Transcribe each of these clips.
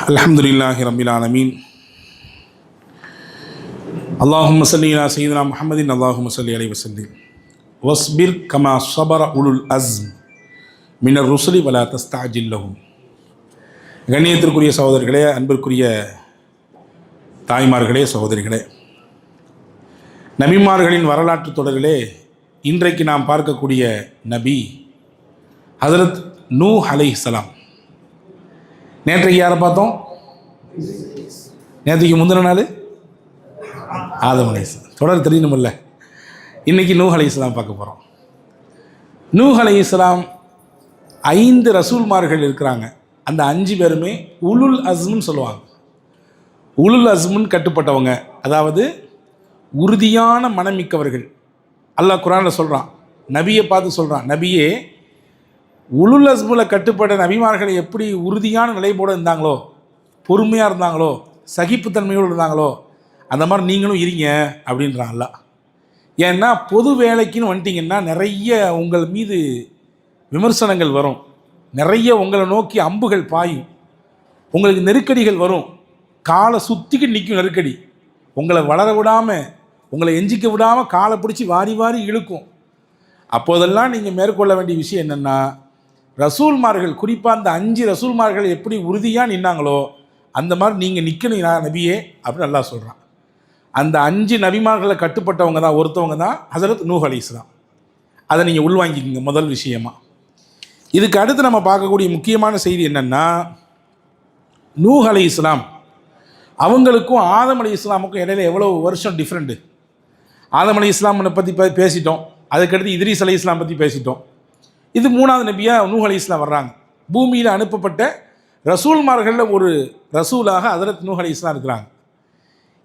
அல்ஹம்துலில்லாஹி ரப்பில் ஆலமீன். அல்லாஹும்ம ஸல்லி அலா சய்யிதினா முஹம்மதின் அல்லாஹும்ம ஸல்லி அலைஹி வஸல்லிம். வஸ்பிர் கமா ஸபர உலுல் அஸ்ம் மினர் ருசுலி வலா தஸ்தஅஜில் லஹும். கண்ணியத்திற்குரிய சகோதரர்களே, அன்பிற்குரிய தாய்மார்களே, சகோதரிகளே, நபிமார்களின் வரலாற்று தொடரிலே இன்றைக்கு நாம் பார்க்கக்கூடிய நபி ஹஸரத் நூஹ் அலைஹிஸ்ஸலாம். நேற்றைக்கு யாரை பார்த்தோம்? நேற்றைக்கு முந்தின நாள் ஆதம் அலைஹிஸ்ஸலாம். தொடர் தெரியணுமில்ல. இன்றைக்கி நூஹ் அலைஹிஸ்ஸலாம் பார்க்க போகிறோம். நூஹ் அலைஹிஸ்ஸலாம் 5 ரசூல்மார்கள் இருக்கிறாங்க. அந்த 5 பேருமே உலுல் அஸ்ம்னு சொல்லுவாங்க. உலுல் அஸ்ம்னு கட்டுப்பட்டவங்க, அதாவது உறுதியான மனமிக்கவர்கள். அல்லாஹ் குர்ஆனில் சொல்கிறான், நபியை பார்த்து சொல்கிறான், நபியே, உலுல் அஸ்மில் கட்டுப்பட்ட நபிமார்களை எப்படி உறுதியான நிலைப்போடு இருந்தாங்களோ, பொறுமையாக இருந்தாங்களோ, சகிப்புத்தன்மையோடு இருந்தாங்களோ, அந்த மாதிரி நீங்களும் இருங்க அப்படின்றான் அல்லாஹ். ஏன்னா பொது வேலைக்குன்னு வந்துட்டிங்கன்னா நிறைய உங்கள் மீது விமர்சனங்கள் வரும், நிறைய உங்களை நோக்கி அம்புகள் பாயும், உங்களுக்கு நெருக்கடிகள் வரும், காலை சுற்றிக்கு நிற்கும் நெருக்கடி, உங்களை வளர விடாமல், உங்களை எஞ்சிக்க விடாமல் காலை பிடிச்சி வாரி வாரி இழுக்கும். அப்போதெல்லாம் நீங்கள் மேற்கொள்ள வேண்டிய விஷயம் என்னென்னா, ரசூல்மார்கள், குறிப்பாக அந்த 5 ரசூல்மார்கள் எப்படி உறுதியாக நின்னாங்களோ அந்த மாதிரி நீங்கள் நிற்கணும் நபியே அப்படின்னு அல்லாஹ் சொல்கிறான். அந்த 5 நபிமார்களை கட்டுப்பட்டவங்க தான் ஒருத்தவங்க தான் ஹஸரத் நூஹ் அலைஹிஸ்ஸலாம். அதை நீங்கள் உள்வாங்கிக்கிங்க முதல் விஷயமா. இதுக்கு அடுத்து நம்ம பார்க்கக்கூடிய முக்கியமான செய்தி என்னென்னா, நூஹ் அலைஹிஸ்ஸலாம் அவங்களுக்கும் ஆதம் அலைஹிஸ்ஸலாமுக்கும் இடையில எவ்வளோ வருஷம் டிஃப்ரெண்ட்டு. ஆதம் அலைஹிஸ்ஸலாமை பற்றி பேசிட்டோம், அதுக்கடுத்து இத்ரீஸ் அலைஹிஸ்ஸலாம் பற்றி பேசிட்டோம். இது 3வது நபியாக நூஹ் அலைஹிஸ்ஸலாம் வர்றாங்க. பூமியில் அனுப்பப்பட்ட ரசூல்மார்களில் ஒரு ரசூலாக ஹஸரத் நூஹ் அலைஹிஸ்ஸலாம் இருக்கிறாங்க.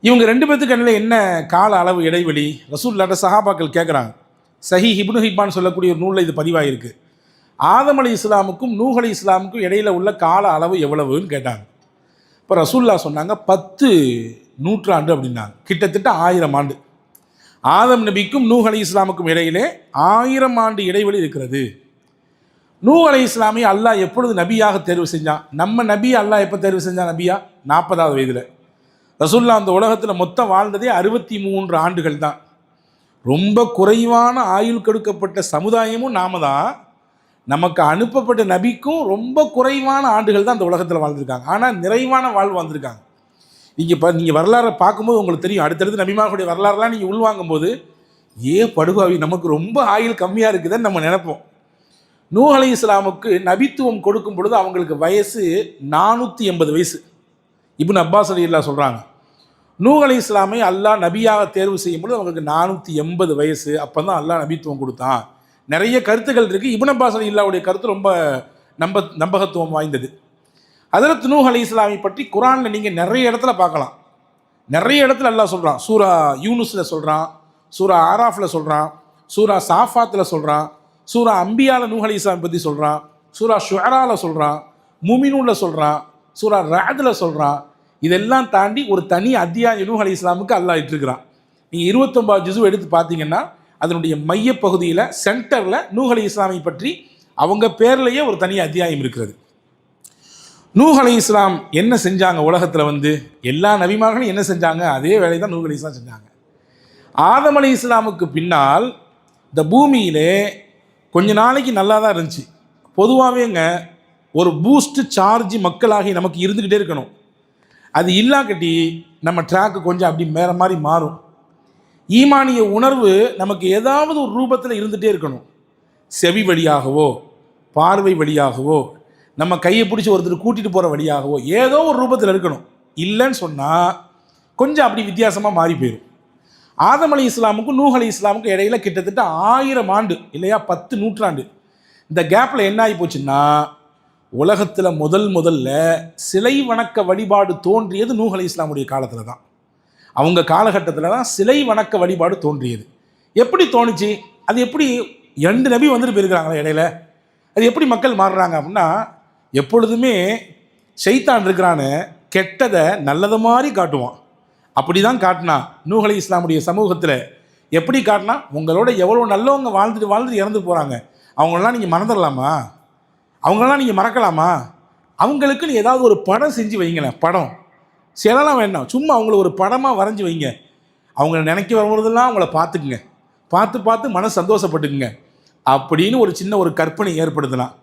இவங்க 2 பேர்த்துக்கு இடையில என்ன கால அளவு இடைவெளி? ரசூலுல்லாஹ் சஹாபாக்கள் கேட்குறாங்க. சஹீஹ் இப்னு ஹிப்பான் சொல்லக்கூடிய ஒரு நூலில் இது பதிவாகிருக்கு. ஆதம் அலைஹிஸ்ஸலாமுக்கும் நூஹ் அலைஹிஸ்ஸலாமுக்கும் இடையில் உள்ள கால அளவு எவ்வளவுன்னு கேட்டாங்க. இப்போ ரசூலுல்லாஹ் சொன்னாங்க 10 நூற்றாண்டு அப்படின்னாங்க, கிட்டத்தட்ட 1000 ஆண்டு. ஆதம் நபிக்கும் நூஹ் அலைஹிஸ்ஸலாமுக்கும் இடையிலே 1000 ஆண்டு இடைவெளி இருக்கிறது. நூஹ் அலைஹிஸ்ஸலாமை அல்லாஹ் எப்பொழுது நபியாக தேர்வு செஞ்சான்? நம்ம நபி அல்லாஹ் எப்போ தேர்வு செஞ்சான் நபியா? 40வது வயதில். ரசூலுல்லாஹ் அந்த உலகத்தில் மொத்தம் வாழ்ந்ததே 63 ஆண்டுகள் தான். ரொம்ப குறைவான ஆயுள் கொடுக்கப்பட்ட சமுதாயமும் நாம தான். நமக்கு அனுப்பப்பட்ட நபிக்கும் ரொம்ப குறைவான ஆண்டுகள் தான் அந்த உலகத்தில் வாழ்ந்துருக்காங்க. ஆனால் நிறைவான வாழ்வு வந்திருக்காங்க. நீங்கள் வரலாறை பார்க்கும்போது உங்களுக்கு தெரியும், அடுத்தடுத்து நபிமார்களுடைய வரலாறுலாம் நீங்கள் உள்வாங்கும்போது, படுபாவி, நமக்கு ரொம்ப ஆயுள் கம்மியாக இருக்குதுன்னு நம்ம நினைப்போம். நூஹ் அலைஹிஸ்ஸலாமுக்கு நபித்துவம் கொடுக்கும் பொழுது அவங்களுக்கு வயசு 480 வயசு. இப்னு அப்பாஸ் ரலியல்லாஹு சொல்கிறாங்க, நூஹ் அலைஹிஸ்ஸலாமை அல்லாஹ் நபியாக தேர்வு செய்யும் பொழுது அவங்களுக்கு 480 வயசு. அப்போ தான் அல்லாஹ் நபித்துவம் கொடுத்தான். நிறைய கருத்துக்கள் இருக்குது. இப்னு அப்பாஸ் ரலியல்லாஹுடைய கருத்து ரொம்ப நம்பகத்துவம் வாய்ந்தது. ஹஸரத் நூஹ் அலைஹிஸ்ஸலாமை பற்றி குர்ஆனில் நீங்கள் நிறைய இடத்துல பார்க்கலாம். நிறைய இடத்துல அல்லாஹ் சொல்கிறான். சூரா யூனுஸில் சொல்கிறான், சூரா ஆராஃபில் சொல்கிறான், சூரா சாஃபாத்தில் சொல்கிறான், சூரா அம்பியாவில் நூஹ் அலைஹிஸ்ஸலாம் பற்றி சொல்கிறான், சூரா ஷுஅராவில் சொல்கிறான், முமினூனில் சொல்கிறான், சூரா ரஅதில் சொல்கிறான். இதெல்லாம் தாண்டி ஒரு தனி அத்தியாயம் நூஹ் அலைஹிஸ்ஸலாமுக்கு அல்லாஹ் இட்டிருக்கிறான். நீங்கள் 29 ஜுஸு எடுத்து பார்த்தீங்கன்னா அதனுடைய மையப்பகுதியில் சென்டரில் நூஹ் அலைஹிஸ்ஸலாமை பற்றி அவங்க பேர்லேயே ஒரு தனி அத்தியாயம் இருக்கிறது. நூஹ் அலைஹிஸ்ஸலாம் என்ன செஞ்சாங்க உலகத்தில்? எல்லா நபிமார்களும் என்ன செஞ்சாங்க? அதே வேலை தான் நூஹ் அலைஹிஸ்ஸலாம் செஞ்சாங்க. ஆதம் அலைஹிஸ்ஸலாமுக்கு பின்னால் இந்த பூமியிலே கொஞ்ச நாளைக்கு நல்லா தான் இருந்துச்சு. பொதுவாகவேங்க ஒரு பூஸ்ட் சார்ஜ் மக்களாகி நமக்கு இருந்துக்கிட்டே இருக்கணும். அது இல்லாக்கட்டி நம்ம ட்ராக்கு கொஞ்சம் அப்படி வேறு மாதிரி மாறும். ஈமானிய உணர்வு நமக்கு ஏதாவது ஒரு ரூபத்தில் இருந்துகிட்டே இருக்கணும். செவி வழியாகவோ, பார்வை வழியாகவோ, நம்ம கையை பிடிச்சி ஒருத்தர் கூட்டிகிட்டு போகிற வழியாகவோ ஏதோ ஒரு ரூபத்தில் இருக்கணும். இல்லைன்னு சொன்னால் கொஞ்சம் அப்படி வித்தியாசமாக மாறி போயிடும். ஆதம் அலைஹிஸ்ஸலாமுக்கும் நூஹ் அலைஹிஸ்ஸலாமுக்கும் இடையில கிட்டத்தட்ட 1000 ஆண்டு இல்லையா, 10 நூற்றாண்டு. இந்த கேப்பில் என்ன ஆகி போச்சுன்னா, உலகத்தில் முதல்ல சிலை வணக்க வழிபாடு தோன்றியது நூஹ் அலைஹிஸ்ஸலாமுடைய காலத்தில் தான். அவங்க காலகட்டத்தில் தான் சிலை வணக்க வழிபாடு தோன்றியது. எப்படி தோணுச்சு? அது எப்படி 2 நபி வந்துட்டு போயிருக்கிறாங்களா இடையில, அது எப்படி மக்கள் மாறுறாங்க அப்படின்னா, எப்பொழுதுமே ஷைத்தான் இருக்கிறான்னு கெட்டதை நல்லது மாதிரி காட்டுவான். அப்படி தான் காட்டினா நூஹ் அலைஹிஸ்ஸலாமுடைய சமூகத்தில். எப்படி காட்டினா, உங்களோட எவ்வளோ நல்லவங்க வாழ்ந்துட்டு இறந்து போகிறாங்க, அவங்களெல்லாம் நீங்கள் மறந்துடலாமா? அவங்களெல்லாம் நீங்கள் மறக்கலாமா? அவங்களுக்குன்னு ஏதாவது ஒரு படம் செஞ்சு வைங்களேன். படம் சிலலாம் வேண்டாம், சும்மா அவங்கள ஒரு படமாக வரைஞ்சி வைங்க. அவங்கள நினைக்க வரும்போதெல்லாம் அவங்கள பார்த்துக்குங்க, பார்த்து பார்த்து மனசு சந்தோஷப்பட்டுக்குங்க அப்படின்னு ஒரு சின்ன ஒரு கற்பனை ஏற்படுத்தலாம்.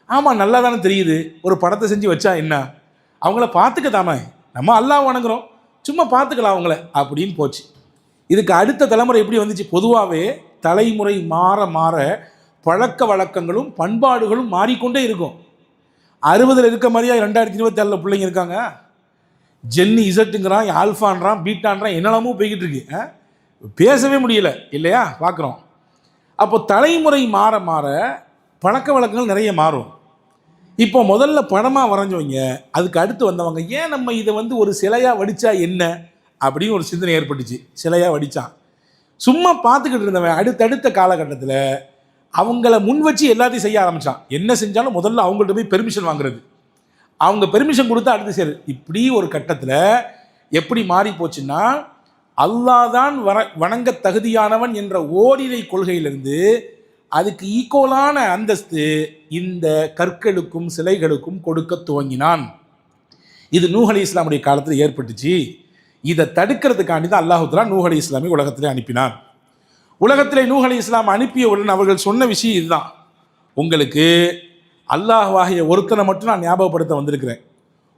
ஆமாம், நல்லா தானே தெரியுது, ஒரு படத்தை செஞ்சு வச்சா என்ன, அவங்கள பார்த்துக்க தாமே, நம்ம அல்லாஹ் வணங்குறோம், சும்மா பார்த்துக்கலாம் அவங்கள அப்படின்னு போச்சு. இதுக்கு அடுத்த தலைமுறை எப்படி வந்துச்சு? பொதுவாகவே தலைமுறை மாற மாற பழக்க வழக்கங்களும் பண்பாடுகளும் மாறிக்கொண்டே இருக்கும். 60 இருக்க மாதிரியா 2024 பிள்ளைங்க இருக்காங்க? ஜென்னி இசட்டுங்கிறான், ஆல்ஃபான்றான், பீட்டான்றான், என்னெல்லாமோ போய்கிட்டு இருக்கு. பேசவே முடியல இல்லையா? பார்க்குறோம். அப்போ தலைமுறை மாற மாற பழக்க வழக்கங்கள் நிறைய மாறும். இப்போ முதல்ல படமாக வரைஞ்சவங்க, அதுக்கு அடுத்து வந்தவங்க, ஏன் நம்ம இதை ஒரு சிலையாக வடித்தா என்ன அப்படின்னு ஒரு சிந்தனை ஏற்பட்டுச்சு. சிலையாக வடித்தான், சும்மா பார்த்துக்கிட்டு இருந்தவன் அடுத்தடுத்த காலகட்டத்தில் அவங்கள முன் வச்சு எல்லாத்தையும் செய்ய ஆரம்பித்தான். என்ன செஞ்சாலும் முதல்ல அவங்கள்ட்ட போய் பெர்மிஷன் வாங்குறது, அவங்க பெர்மிஷன் கொடுத்தா அடுத்து சரி. இப்படி ஒரு கட்டத்தில் எப்படி மாறி போச்சுன்னா, அல்லாஹ் தான் வணங்க தகுதியானவன் என்ற ஓரிரை கொள்கையிலிருந்து அதுக்கு ஈக்குவலான அந்தஸ்து இந்த கற்களுக்கும் சிலைகளுக்கும் கொடுக்க துவங்கினான். இது நூஹ் அலைஹிஸ்ஸலாமுடைய காலத்தில் ஏற்பட்டுச்சு. இதை தடுக்கிறதுக்காண்டி தான் அல்லாஹ் தஆலா நூஹ் அலைஹிஸ்ஸலாமை உலகத்திலே அனுப்பினான். உலகத்திலே நூஹ் அலைஹிஸ்ஸலாம் அனுப்பியவுடன் அவர்கள் சொன்ன விஷயம் இதுதான்: உங்களுக்கு அல்லாஹ்வாகிய ஒருத்தனை மட்டும் நான் ஞாபகப்படுத்த வந்திருக்கிறேன்,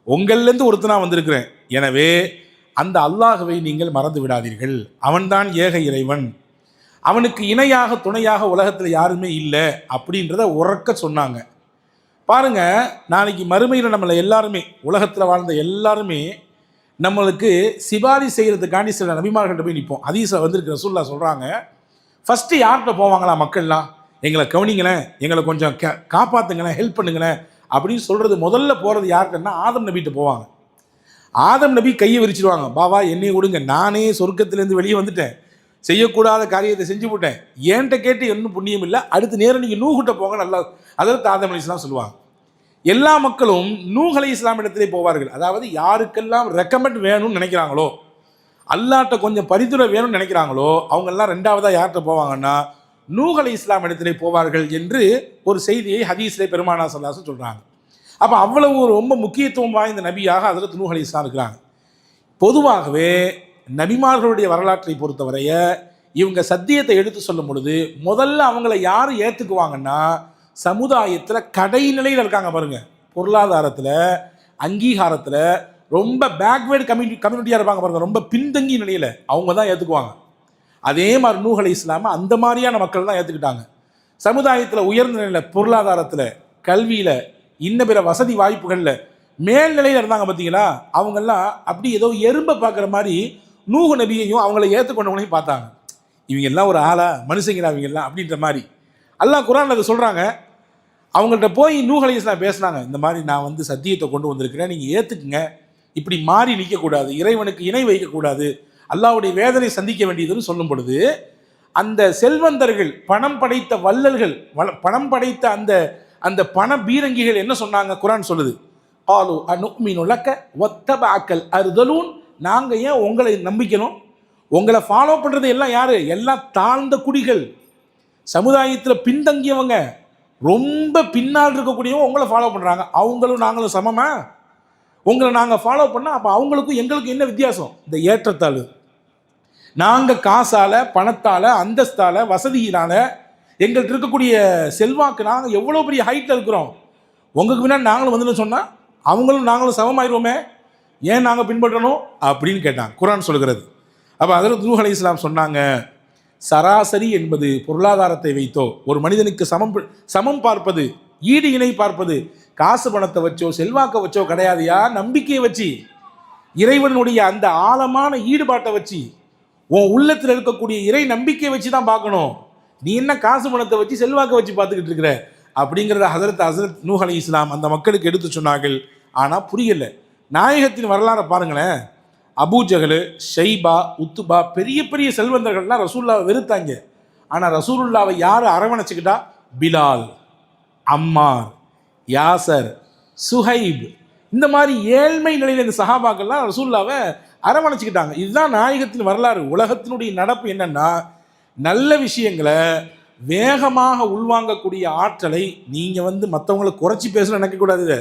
உங்கள்லேருந்து ஒருத்தனாக வந்திருக்கிறேன். எனவே அந்த அல்லாஹ்வை நீங்கள் மறந்து விடாதீர்கள். அவன்தான் ஏக இறைவன், அவனுக்கு இணையாக துணையாக உலகத்தில் யாருமே இல்லை அப்படின்றத உறக்க சொன்னாங்க. பாருங்க, நாளைக்கு மறுமையில் நம்மளை எல்லாருமே, உலகத்தில் வாழ்ந்த எல்லாருமே நம்மளுக்கு சிபாரி செய்கிறதுக்காண்டி சில நபிமார்கள்ட்ட போய் நிற்போம். ஹதீஸில் வந்திருக்கு, ரசூலுல்லாஹ் சொல்கிறாங்க, ஃபஸ்ட்டு யார்கிட்ட போவாங்களா மக்கள்லாம்? எங்களை கவனிங்களேன், எங்களை கொஞ்சம் காப்பாற்றுங்களேன், ஹெல்ப் பண்ணுங்களேன் அப்படின்னு சொல்கிறது முதல்ல போகிறது யார்கிட்டன்னா ஆதம் நபிகிட்ட போவாங்க. ஆதம் நபி கையை விரிச்சிடுவாங்க, பாவா என்னையை விடுங்க, நானே சொர்க்கத்திலேருந்து வெளியே வந்துட்டேன், செய்யக்கூடாத காரியத்தை செஞ்சு போட்டேன், ஏன்ட்ட கேட்டு இன்னும் புண்ணியம் இல்லை, அடுத்து நேரம் நீங்கள் நூஹ்கிட்ட போங்க, நல்லா. அதற்கு ஆதம் அலைஹிஸ்ஸலாம் சொல்லுவாங்க. எல்லா மக்களும் நூஹ் அலைஹிஸ்ஸலாம் இடத்திலே போவார்கள். அதாவது யாருக்கெல்லாம் ரெக்கமெண்ட் வேணும்னு நினைக்கிறாங்களோ, அல்லாஹ்ட்ட கொஞ்சம் பரிந்துரை வேணும்னு நினைக்கிறாங்களோ, அவங்கெல்லாம் ரெண்டாவதாக யார்கிட்ட போவாங்கன்னா நூஹ் அலைஹிஸ்ஸலாம் இடத்திலே போவார்கள் என்று ஒரு செய்தியை ஹதீஸிலே பெருமானார் ஸல்லல்லாஹு அலைஹி வஸல்லம் சொல்கிறாங்க. அப்போ அவ்வளவு ரொம்ப முக்கியத்துவம் வாய்ந்த நபியாக ஹஜ்ரத் நூஹ் அலைஹிஸ்ஸலாம் இருக்கிறாங்க. பொதுவாகவே நபிமார்களுடைய வரலாற்றை பொறுத்தவரைய இவங்க சத்தியத்தை எடுத்து சொல்லும் பொழுது முதல்ல அவங்கள யார் ஏற்றுக்குவாங்கன்னா, சமுதாயத்தில் கடைநிலையில் இருக்காங்க பாருங்க, பொருளாதாரத்தில் அங்கீகாரத்தில் ரொம்ப பேக்வேர்டு கம்யூனிட்டியாக இருப்பாங்க பாருங்க, ரொம்ப பின்தங்கிய நிலையில், அவங்க தான் ஏற்றுக்குவாங்க. அதே மாதிரி நூஹ் அலைஹிஸ்ஸலாம் அந்த மாதிரியான மக்கள் தான் ஏற்றுக்கிட்டாங்க. சமுதாயத்தில் உயர்ந்த நிலையில், பொருளாதாரத்தில், கல்வியில், இன்ன பிற வசதி வாய்ப்புகளில் மேல்நிலையில் இருந்தாங்க பார்த்தீங்களா, அவங்கெல்லாம் அப்படி ஏதோ எறும்பை பார்க்குற மாதிரி நூஹ் நபியையும் அவங்கள ஏற்றுக்கொண்டவங்களையும் பார்த்தாங்க. இவங்க எல்லாம் ஒரு ஆளா, மனுஷங்களா இவங்கெல்லாம் அப்படின்ற மாதிரி அல்லாஹ் குர்ஆன்ல அதை சொல்கிறாங்க. அவங்கள்ட்ட போய் நூஹ் அலைஹிஸ்ஸலாம் பேசுனாங்க, இந்த மாதிரி நான் சத்தியத்தை கொண்டு வந்திருக்கிறேன், நீங்கள் ஏற்றுக்குங்க, இப்படி மாறி நிற்கக்கூடாது, இறைவனுக்கு இணை வைக்கக்கூடாது, அல்லாஹ்வுடைய வேதனை சந்திக்க வேண்டியதுன்னு சொல்லும் பொழுது அந்த செல்வந்தர்கள், பணம் படைத்த வள்ளல்கள், பணம் படைத்த அந்த அந்த பண பீரங்கிகள் என்ன சொன்னாங்க? குர்ஆன் சொல்லுது, ஆலு அனுமினு லக்க வத்தபஅக்கல் அர்தலூன், நாங்கள் ஏன் உங்களை நம்பிக்கணும், உங்களை ஃபாலோ பண்ணுறது எல்லாம் யார்? எல்லாம் தாழ்ந்த குடிகள், சமுதாயத்தில் பின்தங்கியவங்க, ரொம்ப பின்னால் இருக்கக்கூடியவங்க உங்களை ஃபாலோ பண்ணுறாங்க, அவங்களும் நாங்களும் சமமா? உங்களை நாங்கள் ஃபாலோ பண்ணால் அப்போ அவங்களுக்கும் எங்களுக்கும் என்ன வித்தியாசம்? இந்த ஏற்றத்தாழ்வு. நாங்கள் காசால், பணத்தால், அந்தஸ்தால், வசதியினால், எங்கள்கிட்ட இருக்கக்கூடிய செல்வாக்கு, நாங்கள் எவ்வளோ பெரிய ஹைட்டில் இருக்கிறோம், உங்களுக்கு பின்னாடி நாங்களும் வந்துன்னு சொன்னால் அவங்களும் நாங்களும் சமமாயிருவோமே, ஏன் நாங்கள் பின்பற்றணும் அப்படின்னு கேட்டாங்க. குர்ஆன் சொல்கிறது. அப்போ ஹஜ்ரத் நூஹ் அலைஹிஸ்ஸலாம் சொன்னாங்க, சராசரி என்பது பொருளாதாரத்தை வைத்தோ, ஒரு மனிதனுக்கு சமம் பார்ப்பது, ஈடு இணை பார்ப்பது காசு பணத்தை வச்சோ செல்வாக்கை வச்சோ கிடையாதுயா, நம்பிக்கையை வச்சு, இறைவனுடைய அந்த ஆழமான ஈடுபாட்டை வச்சு, உன் உள்ளத்தில் இருக்கக்கூடிய இறை நம்பிக்கையை வச்சு தான் பார்க்கணும். நீ என்ன காசு பணத்தை வச்சு செல்வாக்கை வச்சு பார்த்துக்கிட்டு இருக்கிற அப்படிங்கிறத ஹஜ்ரத் நூஹ் அலைஹிஸ்ஸலாம் அந்த மக்களுக்கு எடுத்து சொன்னார்கள். ஆனால் புரியல. நாயகத்தின் வரலாறை பாருங்களேன், அபூஜஹல், ஷைபா, உத்துபா, பெரிய பெரிய செல்வந்தர்கள்லாம் ரசூலுல்லாவை வெறுத்தாங்க. ஆனால் ரசூலுல்லாவை யார் அரவணைச்சிக்கிட்டா? பிலால், அம்மார், யாசர், சுஹைப், இந்த மாதிரி ஏழ்மை நிலையில் இந்த சஹாபாக்கள்லாம் ரசூலுல்லாவை அரவணைச்சிக்கிட்டாங்க. இதுதான் நாயகத்தின் வரலாறு. உலகத்தினுடைய நடப்பு என்னன்னா, நல்ல விஷயங்களை வேகமாக உள்வாங்கக்கூடிய ஆற்றலை நீங்கள் மற்றவங்களை குறைச்சி பேசணும்னு நினைக்கக்கூடாது.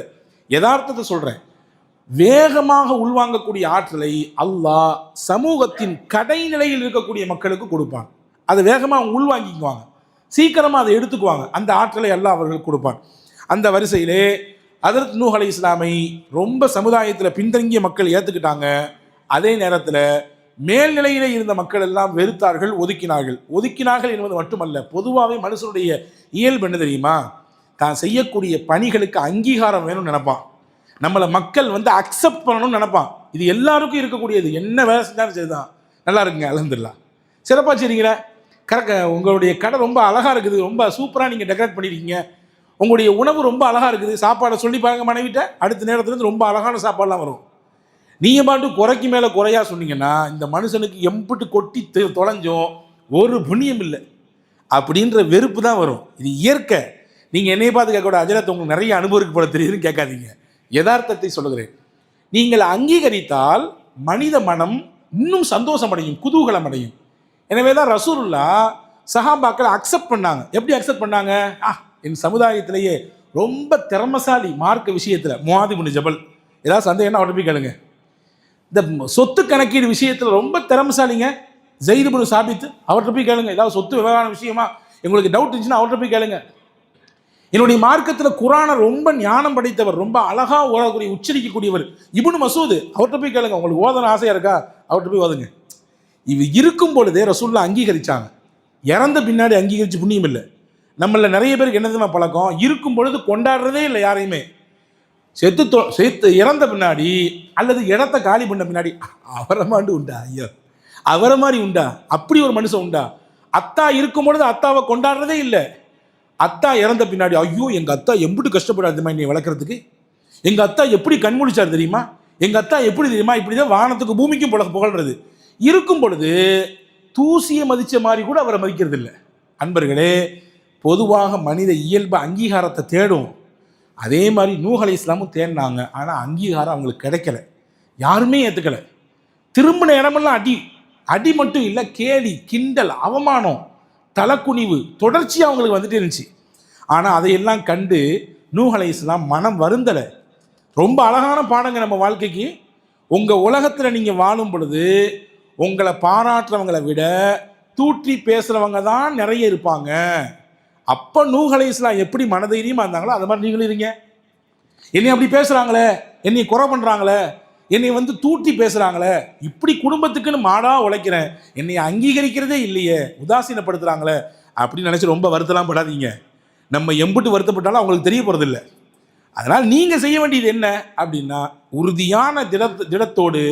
யதார்த்தத்தை சொல்கிறேன். வேகமாக உள்வாங்கக்கூடிய ஆற்றலை அல்லாஹ் சமூகத்தின் கடைநிலையில் இருக்கக்கூடிய மக்களுக்கு கொடுப்பான். அதை வேகமாக அவங்க உள்வாங்கிக்குவாங்க, சீக்கிரமாக அதை எடுத்துக்குவாங்க. அந்த ஆற்றலை அல்லாஹ் அவர்களுக்கு கொடுப்பான். அந்த வரிசையிலே ஹஜ்ரத் நூஹ் அலைஹிஸ்ஸலாமை ரொம்ப சமுதாயத்தில் பின்தங்கிய மக்கள் ஏற்றுக்கிட்டாங்க. அதே நேரத்தில் மேல்நிலையிலே இருந்த மக்கள் எல்லாம் வெறுத்தார்கள், ஒதுக்கினார்கள் என்பது மட்டுமல்ல, பொதுவாகவே மனுஷனுடைய இயல்பு என்ன தெரியுமா? தான் செய்யக்கூடிய பணிகளுக்கு அங்கீகாரம் வேணும்னு நினைப்பான். நம்மளை மக்கள் அக்செப்ட் பண்ணணும்னு நினைப்பான். இது எல்லாருக்கும் இருக்கக்கூடியது. என்ன வேலை செஞ்சாலும் சரிதான், நல்லா இருக்குங்க, அல்ஹம்துலில்லாஹ், சிறப்பாக செய்றீங்களே, கரெக்டாக, உங்களுடைய கடை ரொம்ப அழகாக இருக்குது, ரொம்ப சூப்பராக நீங்கள் டெக்கரேட் பண்ணியிருக்கீங்க, உங்களுடைய உணவு ரொம்ப அழகாக இருக்குது, சாப்பாடை சொல்லி பாருங்க மனைவிட்ட, அடுத்த நேரத்துலேருந்து ரொம்ப அழகான சாப்பாடெலாம் வரும். நீங்கள் பாட்டு குறைக்கு மேலே குறையா சொன்னீங்கன்னா இந்த மனுஷனுக்கு எம்பிட்டு கொட்டி தொலைஞ்சோம், ஒரு புண்ணியம் இல்லை அப்படின்ற வெறுப்பு தான் வரும். இது இயற்கை. நீங்கள் என்னையை பார்த்து கேட்கக்கூட அஜரத் உங்களுக்கு நிறைய அனுபவிக்கு போல தெரியுதுன்னு கேட்காதீங்க, யதார்த்தத்தை சொல்லுகிறேன். நீங்கள் அங்கீகரித்தால் மனித மனம் இன்னும் சந்தோஷம் அடையும், குதூகலம் அடையும். எனவே தான் ரசூலுல்லாஹ் சஹாபாக்களை அக்செப்ட் பண்ணாங்க. எப்படி அக்செப்ட் பண்ணாங்க? என் சமுதாயத்திலேயே ரொம்ப திறமசாலி மார்க்க விஷயத்தில் முஆத் இப்னு ஜபல், ஏதாவது சந்தேகம்னா அவர்கிட்ட போய் கேளுங்க. இந்த சொத்து கணக்கீடு விஷயத்தில் ரொம்ப திறமசாலிங்க ஸைத் இப்னு சாபித், அவர்கிட்ட போய் கேளுங்க. ஏதாவது சொத்து விவகார விஷயமா உங்களுக்கு டவுட் இருந்துச்சுன்னா அவர்கிட்ட போய் கேளுங்க. என்னுடைய மார்க்கத்தில் குரானை ரொம்ப ஞானம் படைத்தவர், ரொம்ப அழகாக ஓதக்கூடிய உச்சரிக்கக்கூடியவர் இப்னு மசூத், அவர்கிட்ட போய் கேளுங்க. உங்களுக்கு ஓதன ஆசையாக இருக்கா, அவர்கிட்ட போய் ஓதுங்க. இது இருக்கும் பொழுதே ரசூலுல்லாஹ் அங்கீகரித்தாங்க. இறந்த பின்னாடி அங்கீகரித்து புண்ணியம் இல்லை. நம்மள நிறைய பேருக்கு என்னதுன்னா பழக்கம், இருக்கும் பொழுது கொண்டாடுறதே இல்லை யாரையுமே. செத்து இறந்த பின்னாடி அல்லது இடத்த காலி பண்ண பின்னாடி அவரை மாண்டு உண்டா, ஐயோ அவரை மாதிரி உண்டா, அப்படி ஒரு மனுஷன் உண்டா? அத்தா இருக்கும் பொழுது அத்தாவை கொண்டாடுறதே இல்லை. அத்தா இறந்த பின்னாடி ஐயோ எங்கள் அத்தா எப்படி கஷ்டப்படாது தெரியுமா என்னை வளர்க்குறதுக்கு, எங்கள் அத்தா எப்படி கண்முழிச்சார் தெரியுமா, எங்கள் அத்தா எப்படி தெரியுமா, இப்படி தான் வானத்துக்கு பூமிக்கும் புகழ்றது. இருக்கும் பொழுது தூசியை மதித்த மாதிரி கூட அவரை மதிக்கிறது இல்லை. அன்பர்களே, பொதுவாக மனித இயல்பு அங்கீகாரத்தை தேடும். அதே மாதிரி நூஹ் அலைஹிஸ்ஸலாமும் தேடினாங்க. ஆனால் அங்கீகாரம் அவங்களுக்கு கிடைக்கல, யாருமே ஏற்றுக்கலை. திரும்பின இடமெல்லாம் அடி மட்டும் இல்லை, கேலி, கிண்டல், அவமானம், தலக்குனிவு தொடர்ச்சியாக அவங்களுக்கு வந்துட்டே இருந்துச்சு. ஆனால் அதையெல்லாம் கண்டு நூஹ் அலைஹிஸ்ஸலாம் மனம் வருந்தலை. ரொம்ப அழகான பாடங்க நம்ம வாழ்க்கைக்கு. உங்கள் உலகத்தில் நீங்கள் வாழும் பொழுது உங்களை பாராட்டுறவங்களை விட தூற்றி பேசுகிறவங்க தான் நிறைய இருப்பாங்க. அப்போ நூஹ் அலைஹிஸ்ஸலாம் எப்படி மனதைரியமாக இருந்தாங்களோ அது மாதிரி நீங்களும் இருங்க. என்னை அப்படி பேசுகிறாங்களே, என்னை குறை பண்ணுறாங்களே, என்னை தூட்டி பேசுகிறாங்களே, இப்படி குடும்பத்துக்குன்னு மாடாக உழைக்கிறேன், என்னை அங்கீகரிக்கிறதே இல்லையே, உதாசீனப்படுத்துகிறாங்களே அப்படின்னு நினச்சி ரொம்ப வருத்தலாம் படாதீங்க. நம்ம எம்பிட்டு வருத்தப்பட்டாலும் அவங்களுக்கு தெரிய போகிறதில்ல. அதனால் நீங்கள் செய்ய வேண்டியது என்ன அப்படின்னா, உறுதியான திடத்தோடு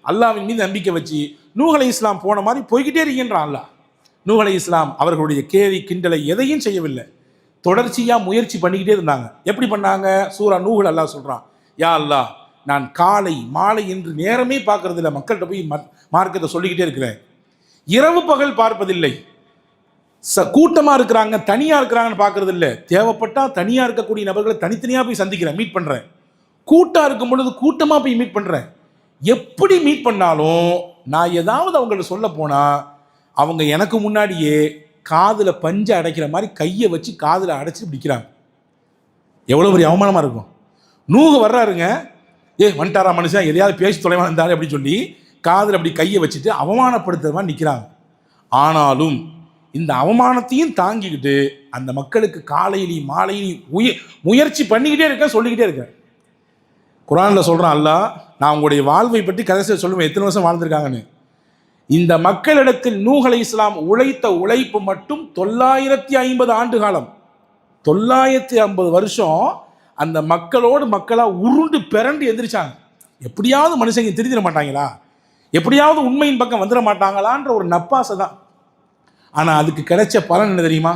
அல்லாஹ்வின் மீது நம்பிக்கை வச்சு நூஹ் அலைஹிஸ்ஸலாம் போன மாதிரி போய்கிட்டே இருக்கீங்கன்றான் அல்லாஹ். நூஹ் அலைஹிஸ்ஸலாம் அவர்களுடைய கேலி கிண்டலை எதையும் செய்யவில்லை, தொடர்ச்சியாக முயற்சி பண்ணிக்கிட்டே இருந்தாங்க. எப்படி பண்ணாங்க? சூரா நூஹ்ல அல்லாஹ் சொல்கிறான், யா அல்லாஹ், நான் காலை மாலை என்று நேரமே பார்க்கறதில்ல, மக்கள்கிட்ட போய் மார்க்கத்தை சொல்லிக்கிட்டே இருக்கிறேன், இரவு பகல் பார்ப்பதில்லை, கூட்டமாக இருக்கிறாங்க தனியாக இருக்கிறாங்கன்னு பார்க்கறது இல்லை, தேவைப்பட்டால் தனியாக இருக்கக்கூடிய நபர்களை தனித்தனியாக போய் சந்திக்கிறேன், மீட் பண்ணுறேன், கூட்டாக இருக்கும் பொழுது கூட்டமாக போய் மீட் பண்ணுறேன். எப்படி மீட் பண்ணாலும் நான் ஏதாவது அவங்கள்ட்ட சொல்ல போனால் அவங்க எனக்கு முன்னாடியே காதில் பஞ்சை அடைக்கிற மாதிரி கையை வச்சு காதில் அடைச்சி பிடிக்கிறாங்க. எவ்வளோ பெரிய அவமானமாக இருக்கும். நூஹ் வர்றாருங்க, வந்துட்டாரா மனுஷன், எதையாவது பேசி தொலைவாக இருந்தாரு அப்படின்னு சொல்லி காதில் அப்படி கையை வச்சுட்டு அவமானப்படுத்துகிற மாதிரி நிற்கிறாங்க. ஆனாலும் இந்த அவமானத்தையும் தாங்கிக்கிட்டு அந்த மக்களுக்கு காலையிலையும் மாலையிலையும் முயற்சி பண்ணிக்கிட்டே இருக்கேன், சொல்லிக்கிட்டே இருக்கேன். குர்ஆனில் சொல்கிறான் அல்லாஹ், நான் உங்களுடைய வாழ்வை பற்றி கடைசியில் சொல்லுவேன், எத்தனை வருஷம் வாழ்ந்திருக்காங்கன்னு. இந்த மக்களிடத்தில் நூஹ் அலைஹிஸ்ஸலாம் உழைத்த உழைப்பு மட்டும் 950 ஆண்டு காலம், 950 வருஷம் அந்த மக்களோடு மக்களாக உருண்டு பிறண்டு எந்திரிச்சாங்க. எப்படியாவது மனுஷங்க திருந்திட மாட்டாங்களா, எப்படியாவது உண்மையின் பக்கம் வந்துட மாட்டாங்களான்ற ஒரு நப்பாசை தான். ஆனால் அதுக்கு கிடைச்ச பலன் என்ன தெரியுமா?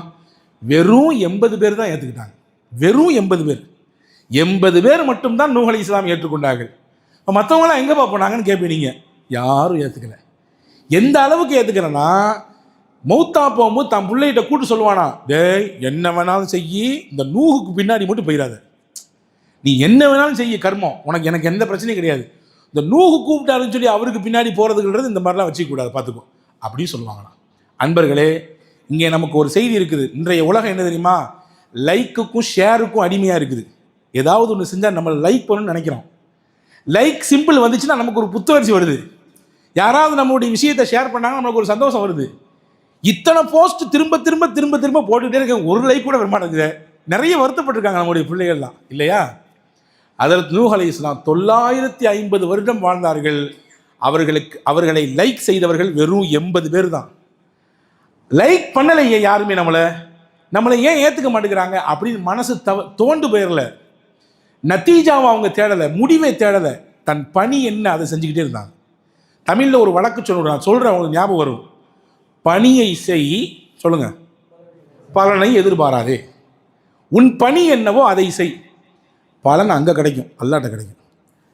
வெறும் 80 பேர் தான் ஏற்றுக்கிட்டாங்க. வெறும் 80 பேர் மட்டும்தான் நூஹ் அலைஹிஸ்ஸலாம் ஏற்றுக்கொண்டார்கள். இப்போ மற்றவங்களாம் எங்கேப்பா போனாங்கன்னு கேட்பீங்க, யாரும் ஏற்றுக்கலை. எந்த அளவுக்கு ஏற்றுக்கிறேன்னா, மௌத்தா போகும்போது தன் பிள்ளைகிட்ட கூட்டு சொல்லுவானா, டேய் என்ன வேணாலும் செய்யி, இந்த நூஹுக்கு பின்னாடி மட்டும் போயிடாத, நீ என்ன வேணாலும் செய்ய கர்மம், எனக்கு எந்த பிரச்சனையும் கிடையாது, இந்த நூஹு கூப்பிட்டாருன்னு சொல்லி அவருக்கு பின்னாடி போகிறதுக்குன்றது இந்த மாதிரிலாம் வச்சுக்கூடாது, பார்த்துக்கோ அப்படின்னு சொல்லுவாங்கண்ணா. அன்பர்களே, இங்கே நமக்கு ஒரு செய்தி இருக்குது. இன்றைய உலகம் என்ன தெரியுமா? லைக்குக்கும் ஷேருக்கும் அடிமையாக இருக்குது. ஏதாவது ஒன்று செஞ்சால் நம்ம லைக் பண்ணணும்னு நினைக்கிறோம். லைக் சிம்பிள் வந்துச்சுன்னா நமக்கு ஒரு புத்துணர்ச்சி வருது. யாராவது நம்மளுடைய விஷயத்தை ஷேர் பண்ணாங்க, நமக்கு ஒரு சந்தோஷம் வருது. இத்தனை போஸ்ட் திரும்ப திரும்ப திரும்ப திரும்ப போட்டுக்கிட்டே இருக்க, ஒரு லைக் கூட வரமாட்டேங்குது. நிறைய வருத்தப்பட்டிருக்காங்க நம்முடைய பிள்ளைகள்லாம் இல்லையா? அதற்கு நூஹ் அலைஹிஸ்ஸலாம் 950 வருடம் வாழ்ந்தார்கள். அவர்களை லைக் செய்தவர்கள் வெறும் 80 பேர் தான். லைக் பண்ணலையே யாருமே நம்மளை ஏன் ஏற்றுக்க மாட்டேங்கிறாங்க அப்படின்னு மனசு தோண்டு போயிடல. நத்தீஜாவை அவங்க தேடலை, முடிவை தேடலை, தன் பணி என்ன அதை செஞ்சுக்கிட்டே இருந்தாங்க. தமிழில் ஒரு வழக்கு சொல்லுறேன், அவங்களுக்கு ஞாபகம் வரும். பணியை செய், சொல்லுங்க, பலனை எதிர்பாராதே. உன் பணி என்னவோ அதை செய், பலன் அங்கே கிடைக்கும், அல்லாட்ட கிடைக்கும்.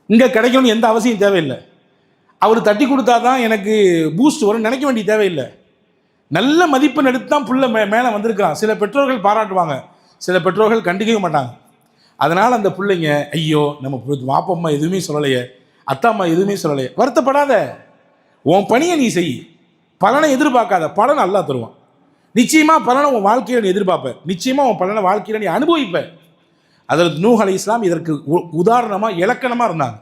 இங்கே கிடைக்கணும்னு எந்த அவசியம் தேவையில்லை. அவர் தட்டி கொடுத்தா தான் எனக்கு பூஸ்ட் வரும் நினைக்க வேண்டிய தேவையில்லை. நல்ல மதிப்பெண் எடுத்து தான் புள்ள மேலே வந்திருக்கிறான். சில பெற்றோர்கள் பாராட்டுவாங்க, சில பெற்றோர்கள் கண்டிக்கவே மாட்டாங்க. அதனால் அந்த பிள்ளைங்க, ஐயோ நம்ம வாப்பா அம்மா எதுவுமே சொல்லலையே, அத்தா அம்மா எதுவுமே சொல்லலையே, வருத்தப்படாத, உன் பணியை நீ செய், பலனை எதிர்பார்க்காத, பலனை அல்லாஹ் தருவான். நிச்சயமாக பலனை உன் வாழ்க்கையில் நீ எதிர்பார்ப்ப, நிச்சயமாக உன் பலனை வாழ்க்கையில் நீ அனுபவிப்ப. அதற்கு நூஹ் அலைஹிஸ்ஸலாம் இதற்கு உதாரணமாக இலக்கணமாக இருந்தாங்க.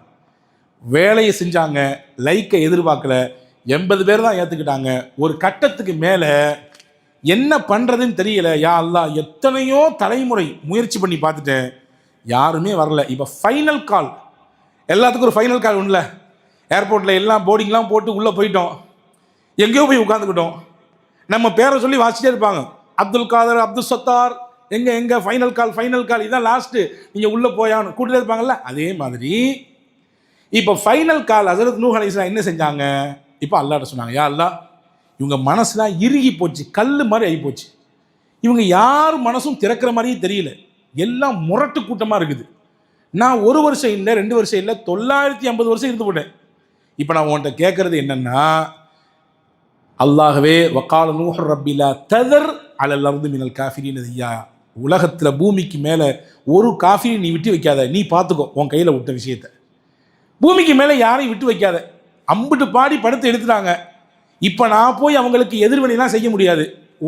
வேலையை செஞ்சாங்க, லைக்கை எதிர்பார்க்கல, 80 பேர் தான் ஏற்றுக்கிட்டாங்க. ஒரு கட்டத்துக்கு மேலே என்ன பண்ணுறதுன்னு தெரியல. யா அல்லாஹ், எத்தனையோ தலைமுறை முயற்சி பண்ணி பார்த்துட்டேன், யாருமே வரல. இப்போ ஃபைனல் கால், எல்லாத்துக்கும் ஒரு ஃபைனல் கால் உண்டுல, ஏர்போர்ட்டில் எல்லாம் போர்டிங்லாம் போட்டு உள்ளே போயிட்டோம், எங்கேயோ போய் உட்காந்துக்கிட்டோம். நம்ம பேரை சொல்லி வாசிச்சிட்டே இருப்பாங்க, அப்துல் காதர், அப்துல் சத்தார், எங்கே ஃபைனல் கால், இதான் லாஸ்ட்டு, நீங்கள் உள்ளே போயான்னு கூட்டிகிட்டே இருப்பாங்கல்ல. அதே மாதிரி இப்போ ஃபைனல் கால் ஹஸரத் நூஹ் அலைஹிஸ்ஸலாம் என்ன செஞ்சாங்க? இப்போ அல்லாஹ்ட்ட சொன்னாங்க, யா அல்லாஹ், இவங்க மனசுலாம் இறுகி போச்சு, கல் மாதிரி ஆகி போச்சு. இவங்க யார் மனசும் திறக்கிற மாதிரியே தெரியல, எல்லாம் முரட்டு கூட்டமாக இருக்குது. நான் 1 வருஷம் இல்லை, 2 வருஷம் இல்லை, 950 வருஷம் இருந்து போட்டேன். இப்போ நான் உன்கிட்ட கேட்குறது என்னென்னா, அல்லாஹ்வே வக்கால நூஹ் ரப்பிலா ததர் அலல் அர்து மினல் காஃபிரீன திய்யா, உலகத்தில் பூமிக்கு மேலே ஒரு காஃபிரி நீ விட்டு வைக்காத, நீ பார்த்துக்கோ, உன் கையில் விட்ட விஷயத்தை. பூமிக்கு மேலே யாரையும் விட்டு வைக்காத. அம்பிட்டு பாடி படுத்து எடுத்துட்டாங்க. இப்போ நான் போய் அவங்களுக்கு எதிர்வினைலாம் செய்ய முடியாது,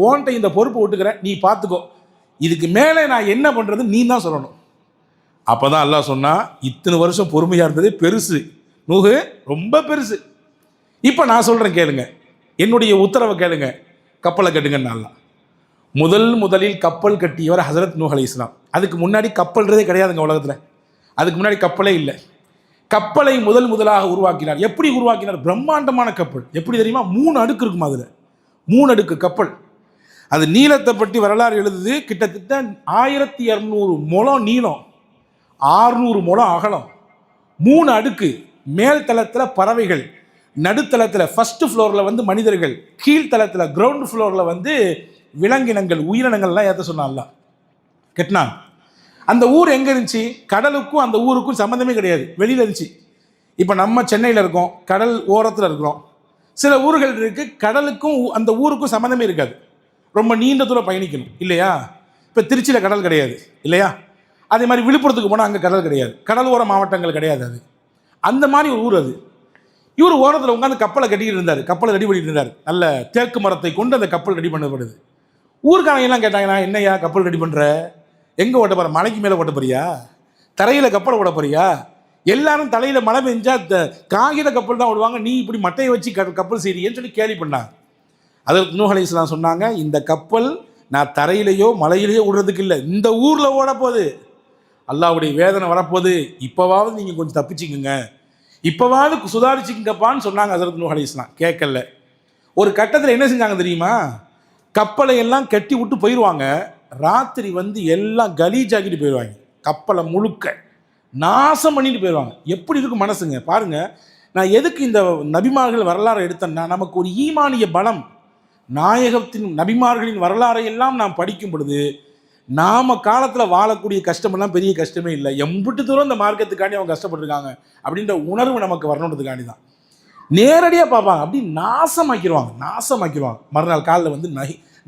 ஓன்ட்ட இந்த பொறுப்பை விட்டுக்கிறேன், நீ பார்த்துக்கோ, இதுக்கு மேலே நான் என்ன பண்ணுறது நீ தான் சொல்லணும். அப்போ தான் அல்லாஹ் சொன்னா, இத்தனை வருஷம் பொறுமையாக இருந்ததே பெருசு நூஹு, ரொம்ப பெருசு. இப்போ நான் சொல்கிறேன் கேளுங்க, என்னுடைய உத்தரவை கேளுங்க, கப்பலை கட்டுங்கன்னு. அல்லாஹ் முதலில் கப்பல் கட்டியவர் ஹஸரத் நூஹ் அலைஹிஸ்ஸலாம். அதுக்கு முன்னாடி கப்பல்ன்றதே கிடையாதுங்க உலகத்தில், அதுக்கு முன்னாடி கப்பலே இல்லை. கப்பலை முதலாக உருவாக்கினார். எப்படி உருவாக்கினார்? பிரம்மாண்டமான கப்பல். எப்படி தெரியுமா? 3 அடுக்கு இருக்குமா, அதில் 3 அடுக்கு கப்பல். அது நீளத்தை பற்றி வரலாறு எழுதுது, கிட்டத்தட்ட 1200 முழம் நீளம், 600 முழம் அகலம், 3 அடுக்கு. மேல் தளத்தில் பறவைகள், நடுத்தளத்தில் ஃபர்ஸ்ட் ஃப்ளோரில் வந்து மனிதர்கள், கீழ்த்தளத்தில் கிரவுண்ட் ஃப்ளோரில் வந்து விலங்கினங்கள், உயிரினங்கள்லாம் ஏற்ற சொன்னான்ல கெட்டினான். அந்த ஊர் எங்கே இருந்துச்சு? கடலுக்கும் அந்த ஊருக்கும் சம்மந்தமே கிடையாது, வெளியில் இருந்துச்சு. இப்போ நம்ம சென்னையில் இருக்கோம், கடல் ஓரத்தில் இருக்கிறோம். சில ஊர்கள் இருக்குது, கடலுக்கும் அந்த ஊருக்கும் சம்மந்தமே இருக்காது, ரொம்ப நீண்ட தூரம் பயணிக்கணும் இல்லையா? இப்போ திருச்சியில் கடல் கிடையாது இல்லையா? அதே மாதிரி விழுப்புரத்துக்கு போனால் அங்கே கடல் கிடையாது, கடலோர மாவட்டங்கள் கிடையாது. அது அந்த மாதிரி ஒரு ஊர். அது இவர் ஓரத்தில் உட்காந்து கப்பலை கட்டிக்கிட்டு இருந்தார், கப்பலை ரெடி பண்ணிட்டு இருந்தார். நல்ல தேக்கு மரத்தை கொண்டு அந்த கப்பல் ரெடி பண்ணப்படுது. ஊருக்காரங்கெல்லாம் கேட்டாங்கன்னா, என்னையா கப்பல் ரெடி பண்ணுற, எங்கே ஓட்ட போகிற, மலைக்கு மேலே ஓட்ட போறியா, தரையில் கப்பலை ஓட போறியா? எல்லாரும் தலையில் மழை பெஞ்சா காகித கப்பல் தான் ஓடுவாங்க, நீ இப்படி மட்டையை வச்சு கப்பல் செய்றியேன்னு சொல்லி கேள்வி பண்ணாங்க. அதற்கு நூஹ் அலைஹிஸ்ஸலாம் சொன்னாங்க, இந்த கப்பல் நான் தரையிலையோ மலையிலையோ விடுறதுக்கு இல்லை, இந்த ஊரில் ஓட போகுது, அல்லாஹ்வுடைய வேதனை வரப்போகுது, இப்போவாவது நீங்கள் கொஞ்சம் தப்பிச்சிக்குங்க, இப்போவாவது சுதாரிச்சுங்கப்பான்னு சொன்னாங்க ஹஸரத் நூஹ் அலைஹிஸ்ஸலாம். கேட்கல. ஒரு கட்டத்தில் என்ன செஞ்சாங்க தெரியுமா? கப்பலை எல்லாம் கட்டி விட்டு போயிடுவாங்க, ராத்திரி வந்து எல்லாம் கலீஜாக்கிட்டு போயிடுவாங்க, கப்பலை முழுக்க நாசம் பண்ணிட்டு போயிடுவாங்க. எப்படி இருக்கும் மனசுங்க பாருங்க. நான் எதுக்கு இந்த நபிமார்கள் வரலாறு எடுத்தேன்னா, நமக்கு ஒரு ஈமானிய பலம், நாயகத்தின் நபிமார்களின் வரலாறை எல்லாம் நாம் படிக்கும் பொழுது நாம் காலத்தில் வாழக்கூடிய கஷ்டமெல்லாம் பெரிய கஷ்டமே இல்லை, எம்பிட்டு தூரம் இந்த மார்க்கத்துக்காண்டி அவங்க கஷ்டப்பட்டுருக்காங்க அப்படின்ற உணர்வு நமக்கு வரணுன்றதுக்காண்டி தான் நேரடியாக பார்ப்பாங்க. அப்படி நாசமாக்கிடுவாங்க. மறுநாள் காலில் வந்து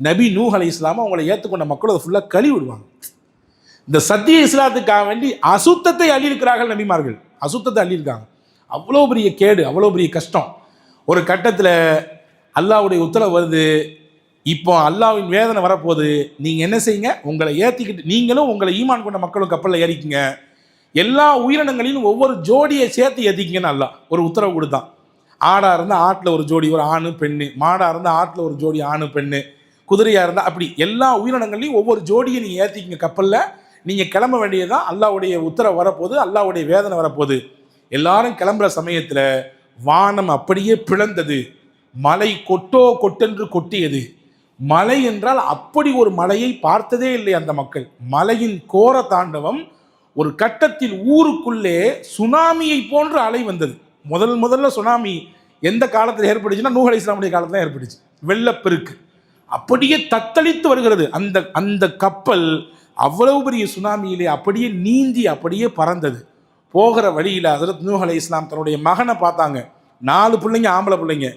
நபி நூஹ் அலைஹிஸ்ஸலாம் அவங்களை ஏற்றுக்கொண்ட மக்கள் அதை ஃபுல்லாக கழுவி விடுவாங்க. இந்த சத்திய இஸ்லாத்துக்காக வேண்டி அசுத்தத்தை அள்ளியிருக்கிறார்கள் நபிமார்கள், அசுத்தத்தை அள்ளியிருக்காங்க. அவ்வளோ பெரிய கேடு, அவ்வளோ பெரிய கஷ்டம். ஒரு கட்டத்தில் அல்லாஹ்வுடைய உத்தரவு வருது, இப்போ அல்லாஹ்வின் வேதனை வரப்போகுது, நீங்கள் என்ன செய்யுங்க, உங்களை ஏற்றிக்கிட்டு நீங்களும் உங்களை ஈமான் கொண்ட மக்களும் கப்பலில் ஏறிக்குங்க, எல்லா உயிரினங்களிலும் ஒவ்வொரு ஜோடியை சேர்த்து ஏற்றிக்கிங்கன்னு அல்லாஹ் ஒரு உத்தரவு கொடுத்தான். ஆடாக இருந்தால் ஆட்டில் ஒரு ஜோடி ஒரு ஆணு பெண்ணு, மாடாக இருந்தால் ஆட்டில் ஒரு ஜோடி ஆணு பெண்ணு, குதிரையாக இருந்தால் அப்படி எல்லா உயிரினங்களையும் ஒவ்வொரு ஜோடியை நீங்கள் ஏற்றிக்கிங்க கப்பலில். நீங்கள் கிளம்ப வேண்டியதுதான். அல்லாஹ்வுடைய உத்தரவு வரப்போகுது, அல்லாஹ்வுடைய வேதனை வரப்போகுது. எல்லாரும் கிளம்புற சமயத்தில் வானம் அப்படியே பிளந்தது, மலை கொட்டோ கொட்டென்று கொட்டியது. மலை என்றால் அப்படி ஒரு மலையை பார்த்ததே இல்லை அந்த மக்கள். மலையின் கோர தாண்டவம். ஒரு கட்டத்தில் ஊருக்குள்ளே சுனாமியை போன்ற அலை வந்தது. முதல்ல சுனாமி எந்த காலத்தில் ஏற்பட்டுச்சுன்னா நூஹ் அலைஹிஸ்ஸலாமுடைய காலத்தில் தான் ஏற்பட்டுச்சு. வெள்ளப்பெருக்கு அப்படியே தத்தளித்து வருகிறது. அந்த அந்த கப்பல் அவ்வளவு பெரிய சுனாமியிலே அப்படியே நீந்தி அப்படியே பறந்தது. போகிற வழியில் ஹஜ்ரத் நூஹ் அலைஹிஸ்ஸலாம் தன்னுடைய மகனை பார்த்தாங்க. 4 பிள்ளைங்க, ஆம்பளை பிள்ளைங்க.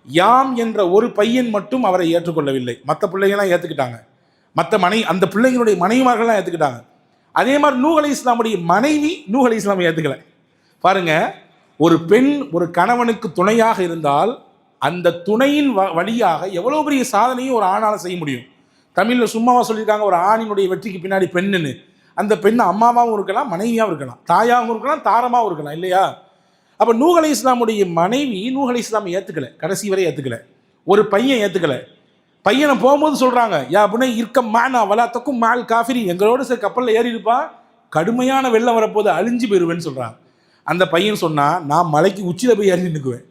யாம் என்ற ஒரு பையன் மட்டும் அவரை ஏற்றுக்கொள்ளவில்லை. மற்ற பிள்ளைங்களாம் ஏற்றுக்கிட்டாங்க. அந்த பிள்ளைங்களுடைய மனைவிமார்கள்லாம் ஏற்றுக்கிட்டாங்க. அதே மாதிரி நூஹ் அலைஹிஸ்ஸலாமுடைய மனைவி நூஹ் அலைஹிஸ்ஸலாமை ஏற்றுக்கலை. பாருங்க, ஒரு பெண் ஒரு கணவனுக்கு துணையாக இருந்தால் அந்த துணையின் வழியாக எவ்வளோ பெரிய சாதனையும் ஒரு ஆணால் செய்ய முடியும். தமிழில் சும்மாவா சொல்லியிருக்காங்க, ஒரு ஆணினுடைய வெற்றிக்கு பின்னாடி பெண்ணுன்னு. அந்த பெண் அம்மாவாகவும் இருக்கலாம், மனைவியாகவும் இருக்கலாம், தாயாகவும் இருக்கலாம், தாரமாகவும் இருக்கலாம், இல்லையா? அப்போ நூஹ் அலைஹிஸ்ஸலாமுடைய மனைவி நூஹ் அலைஹிஸ்ஸலாமை ஏற்றுக்கலை, கடைசி வரை ஏற்றுக்கலை. ஒரு பையன் ஏற்றுக்கலை. பையனை போகும்போது சொல்கிறாங்க, யா புனை இருக்க மானா வலாத்தக்கும் மால் காஃபிரி, எங்களோடு சரி கப்பலில் ஏறி இருப்பா, கடுமையான வெள்ளம் வரப்போது, அழிஞ்சு போயிடுவேன்னு சொல்கிறாங்க. அந்த பையன் சொன்னால், நான் மலைக்கு உச்சியில் போய் ஏறி நிற்குவேன்,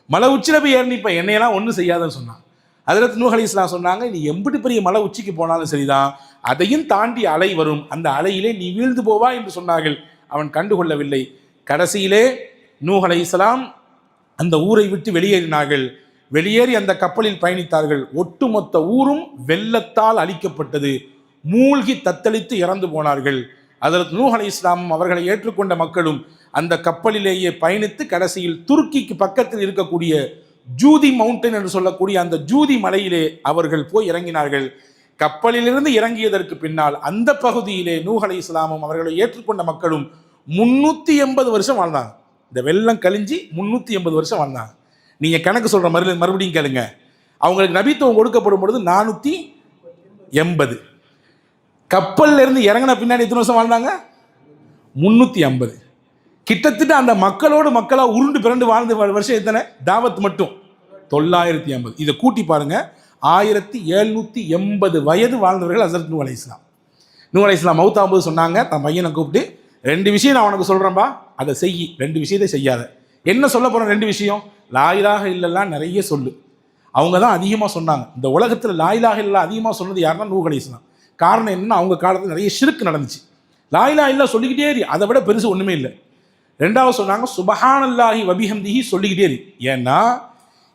மலை உச்சியில் போய் ஏறி நிற்பேன், என்னையெல்லாம் ஒன்றும் செய்யாதுன்னு சொன்னான். ஹஜ்ரத் நூஹ் அலைஹிஸ்ஸலாம் சொன்னாங்க, நீ எம்பிட்டு பெரிய மலை உச்சிக்கு போனாலும் சரிதான், அதையும் தாண்டி அலை வரும், அந்த அலையிலே நீ வீழ்ந்து போவா என்று சொன்னார்கள். அவன் கண்டுகொள்ளவில்லை. கடைசியிலே நூஹ் அலைஹிஸ்ஸலாம் அந்த ஊரை விட்டு வெளியேறினார்கள். வெளியேறி அந்த கப்பலில் பயணித்தார்கள். ஒட்டுமொத்த ஊரும் வெள்ளத்தால் அழிக்கப்பட்டது. மூழ்கி தத்தளித்து இறந்து போனார்கள். ஹஜ்ரத் நூஹ் அலைஹிஸ்ஸலாம் அவர்களை ஏற்றுக்கொண்ட மக்களும் அந்த கப்பலிலேயே பயணித்து கடைசியில் துருக்கிக்கு பக்கத்தில் இருக்கக்கூடிய ஜூதி மவுண்டன் என்று சொல்லக்கூடிய அந்த ஜூதி மலையிலே அவர்கள் போய் இறங்கினார்கள். கப்பலிலிருந்து இறங்கியதற்கு பின்னால் அந்த பகுதியிலே நூஹ் அலைஹிஸ்ஸலாமும் அவர்களை ஏற்றுக்கொண்ட மக்களும் 380 வருஷம் வாழ்ந்தாங்க. இந்த வெள்ளம் கழிஞ்சி 380 வருஷம் வாழ்ந்தாங்க. நீங்கள் கணக்கு சொல்கிற மறுபடியும் கேளுங்க. அவங்களுக்கு நபித்துவம் கொடுக்கப்படும் பொழுது 480. கப்பல்ல இருந்து இறங்கின பின்னாடி எத்தனை வருஷம் வாழ்ந்தாங்க? 350. கிட்டத்தட்ட அந்த மக்களோடு மக்களாக உருண்டு பிறண்டு வாழ்ந்த வருஷம் எத்தனை? தாவத் மட்டும் 950. இதை கூட்டி பாருங்க, 1780 வயது வாழ்ந்தவர்கள் ஹஜ்ரத் நூஹ் அலைஹிஸ்ஸலாம். நூஹ் அலைஹிஸ்ஸலாம் மௌத்தாகும்போது சொன்னாங்க, தன் பையனை கூப்பிட்டு, 2 விஷயம் நான் உனக்கு சொல்கிறேன்பா, அதை செய், 2 விஷயத்தை செய்யாத. என்ன சொல்ல போகிறேன்? 2 விஷயம். லா இலாஹ இல்லல்லாஹ் நிறைய சொல்லு. அவங்க தான் அதிகமாக சொன்னாங்க. இந்த உலகத்தில் லா இலாஹ இல்லல்லாஹ் அதிகமாக சொன்னது யாருன்னா நூஹ் அலைஹிஸ்ஸலாம். காரணம் என்னன்னா, அவங்க காலத்தில் நிறைய ஷிர்க் நடந்துச்சு. லா இலாஹ இல்லல்லாஹ் சொல்லிக்கிட்டே இரு, அதை விட பெருசு ஒன்றுமே இல்லை. 2வது சொன்னாங்க, சுபஹானல்லாஹி வபிஹம்திஹி சொல்லிக்கிட்டே இரு. ஏன்னா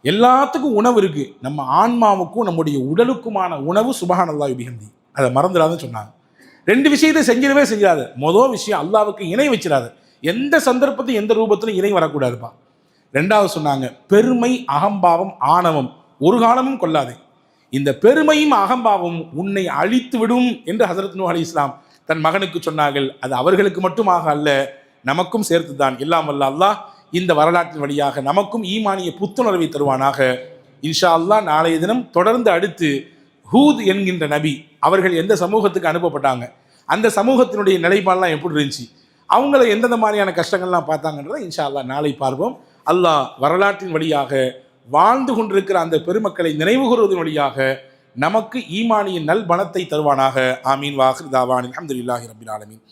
எல்லாத்துக்கும் உணவு இருக்குது, நம்ம ஆன்மாவுக்கும் நம்முடைய உடலுக்குமான உணவு சுபஹானல்லாஹி வபிஹம்திஹி, அதை மறந்துடாதுன்னு சொன்னாங்க. 2 விஷயத்தை செஞ்சிடவே செஞ்சிடாது. மொதல் விஷயம், அல்லாஹ்வுக்கு இணை வச்சிடாது. எந்த சந்தர்ப்பத்தையும் எந்த ரூபத்திலும் இணை வரக்கூடாதுப்பா. 2வது சொன்னாங்க, பெருமை அகம்பாவம் ஆணவம் ஒரு காலமும் கொள்ளாது. இந்த பெருமையும் அகம்பாவமும் உன்னை அழித்து விடும் என்று ஹஜ்ரத் நூஹ் அலைஹிஸ்ஸலாம் தன் மகனுக்கு சொன்னார்கள். அது அவர்களுக்கு மட்டுமாக அல்ல, நமக்கும் சேர்த்து தான். எல்லாம் வல்ல அல்லாஹ் இந்த வரலாற்றின் வழியாக நமக்கும் ஈமானிய புத்துணர்வை தருவானாக. இன்ஷா அல்லாஹ் நாளைய தினம் தொடர்ந்து அடுத்து ஹூத் என்கின்ற நபி அவர்கள் எந்த சமூகத்துக்கு அனுப்பப்பட்டாங்க, அந்த சமூகத்தினுடைய நிலைப்பாடெல்லாம் எப்படி இருந்துச்சு, அவங்கள எந்தெந்த மாதிரியான கஷ்டங்கள்லாம் பார்த்தாங்கன்றதை இன்ஷா அல்லாஹ் நாளை பார்ப்போம். அல்லாஹ் வரலாற்றின் வழியாக வாழ்ந்து கொண்டிருக்கிற அந்த பெருமக்களை நினைவு கூறுவதன் வழியாக நமக்கு ஈமானிய நல் பணத்தை தருவானாக. ஆமீன். வாஹிர் தாவான் அல்ஹம்துலில்லாஹி ரப்பில் ஆலமீன்.